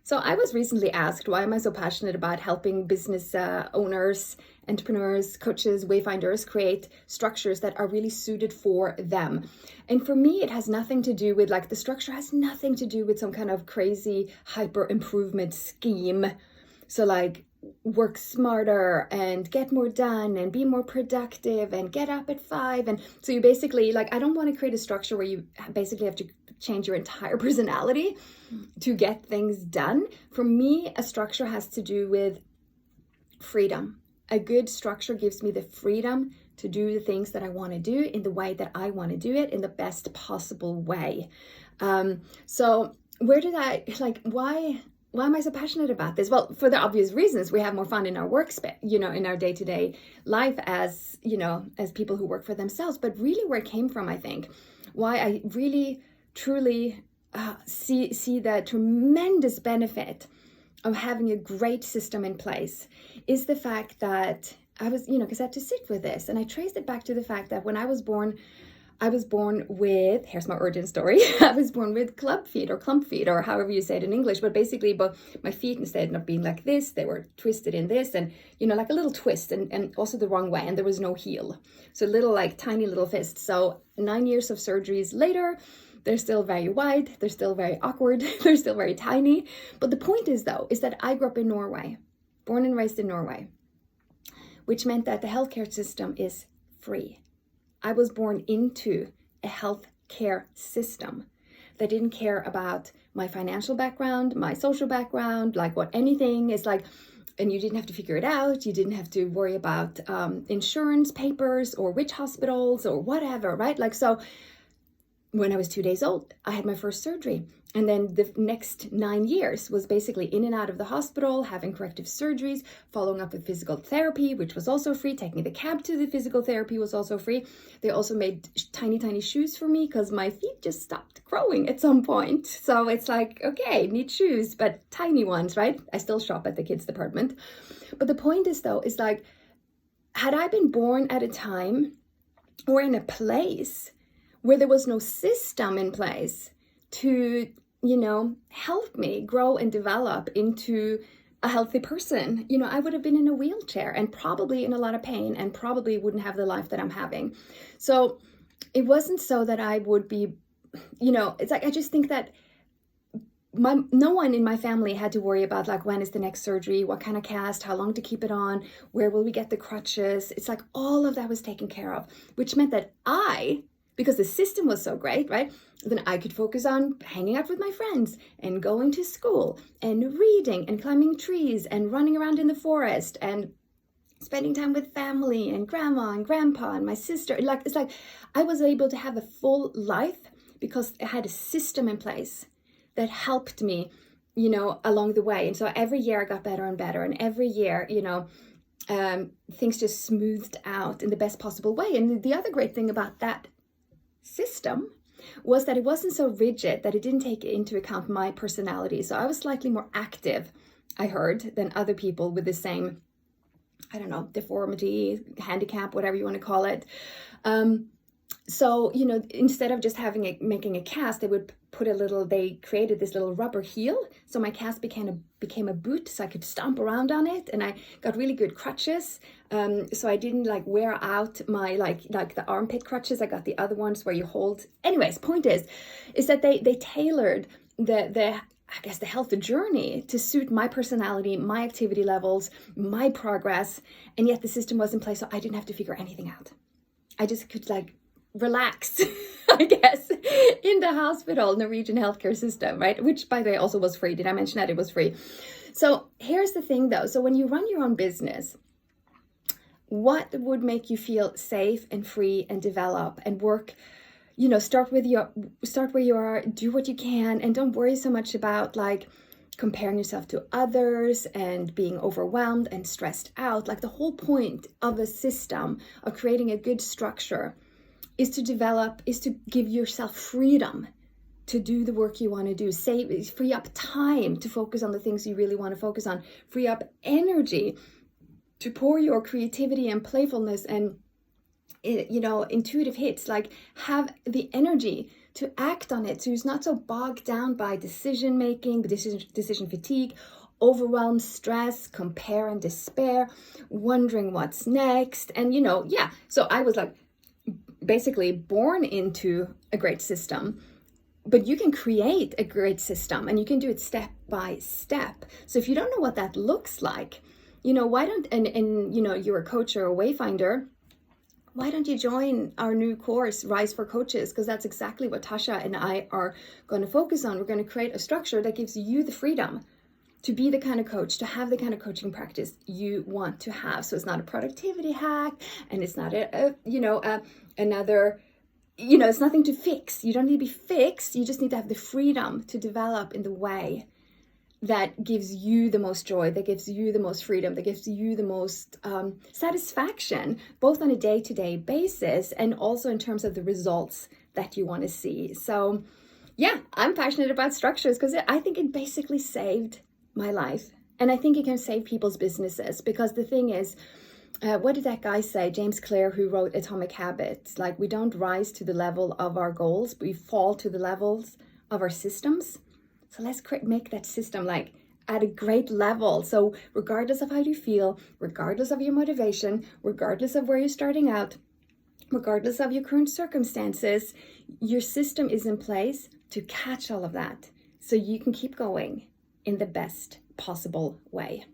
So I was recently asked, why am I so passionate about helping business owners, entrepreneurs, coaches, wayfinders create structures that are really suited for them? And for me, it has nothing to do with, like, the structure has nothing to do with some kind of crazy hyper improvement scheme. So like, work smarter and get more done and be more productive and get up at 5. And so you basically, like, I don't want to create a structure where you basically have to change your entire personality to get things done. For me, a structure has to do with freedom. A good structure gives me the freedom to do the things that I want to do in the way that I want to do it, in the best possible way. So where did I, like, why am I so passionate about this? Well, for the obvious reasons. We have more fun in our workspace, in our day-to-day life as people who work for themselves. But really where it came from, I think, why I really, truly see the tremendous benefit of having a great system in place is the fact that I was, because I had to sit with this. And I traced it back to the fact that when I was born with, here's my origin story, I was born with club feet or clump feet, or however you say it in English, but basically, my feet, instead of being like this, they were twisted in this, and, like a little twist, and also the wrong way, and there was no heel. So little, like, tiny little fists. So 9 years of surgeries later, they're still very wide, they're still very awkward, they're still very tiny. But the point is, though, is that I grew up in Norway, born and raised in Norway, which meant that the healthcare system is free. I was born into a healthcare system that didn't care about my financial background, my social background, like what anything is like, and you didn't have to figure it out. You didn't have to worry about insurance papers or which hospitals or whatever, right? Like, so when I was 2 days old, I had my first surgery. And then the next 9 years was basically in and out of the hospital, having corrective surgeries, following up with physical therapy, which was also free. Taking the cab to the physical therapy was also free. They also made tiny, tiny shoes for me because my feet just stopped growing at some point. So it's like, okay, need shoes, but tiny ones, right? I still shop at the kids department. But the point is, though, is like, had I been born at a time or in a place where there was no system in place to, help me grow and develop into a healthy person, I would have been in a wheelchair and probably in a lot of pain and probably wouldn't have the life that I'm having. So it wasn't so that I would be, it's like, I just think that no one in my family had to worry about, like, when is the next surgery, what kind of cast, how long to keep it on, where will we get the crutches. It's like all of that was taken care of, which meant that because the system was so great, right? Then I could focus on hanging out with my friends and going to school and reading and climbing trees and running around in the forest and spending time with family and grandma and grandpa and my sister. Like, it's like I was able to have a full life because I had a system in place that helped me, along the way. And so every year I got better and better. And every year, things just smoothed out in the best possible way. And the other great thing about that system was that it wasn't so rigid, that it didn't take into account my personality. So I was slightly more active, I heard, than other people with the same, deformity, handicap, whatever you want to call it. So, instead of just making a cast, they created this little rubber heel. So my cast became a boot, so I could stomp around on it. And I got really good crutches. So I didn't wear out my, like the armpit crutches. I got the other ones where you hold. Anyways, point is that they tailored the health journey to suit my personality, my activity levels, my progress. And yet the system was in place, so I didn't have to figure anything out. I just could relax, I guess, in the hospital, Norwegian healthcare system, right? Which, by the way, also was free. Did I mention that it was free? So here's the thing, though. So when you run your own business, what would make you feel safe and free and develop and work? Start where you are, do what you can, and don't worry so much about comparing yourself to others and being overwhelmed and stressed out. Like, the whole point of a system, of creating a good structure, is to give yourself freedom to do the work you want to do. Free up time to focus on the things you really want to focus on. Free up energy to pour your creativity and playfulness and intuitive hits. Like, have the energy to act on it. So you're not so bogged down by decision making, decision fatigue, overwhelm, stress, compare and despair, wondering what's next. And so I was like basically born into a great system. But you can create a great system, and you can do it step by step. So if you don't know what that looks like, why don't, and you're a coach or a wayfinder, why don't you join our new course, Rise for Coaches? Because that's exactly what Tasha and I are going to focus on. We're going to create a structure that gives you the freedom to be the kind of coach, to have the kind of coaching practice you want to have. So it's not a productivity hack, and it's not another, it's nothing to fix. You don't need to be fixed. You just need to have the freedom to develop in the way that gives you the most joy, that gives you the most freedom, that gives you the most satisfaction, both on a day-to-day basis and also in terms of the results that you want to see. So yeah, I'm passionate about structures because I think it basically saved my life. And I think it can save people's businesses, because the thing is, what did that guy say, James Clear, who wrote Atomic Habits? Like, we don't rise to the level of our goals, we fall to the levels of our systems. So let's make that system like at a great level. So regardless of how you feel, regardless of your motivation, regardless of where you're starting out, regardless of your current circumstances, your system is in place to catch all of that so you can keep going in the best possible way.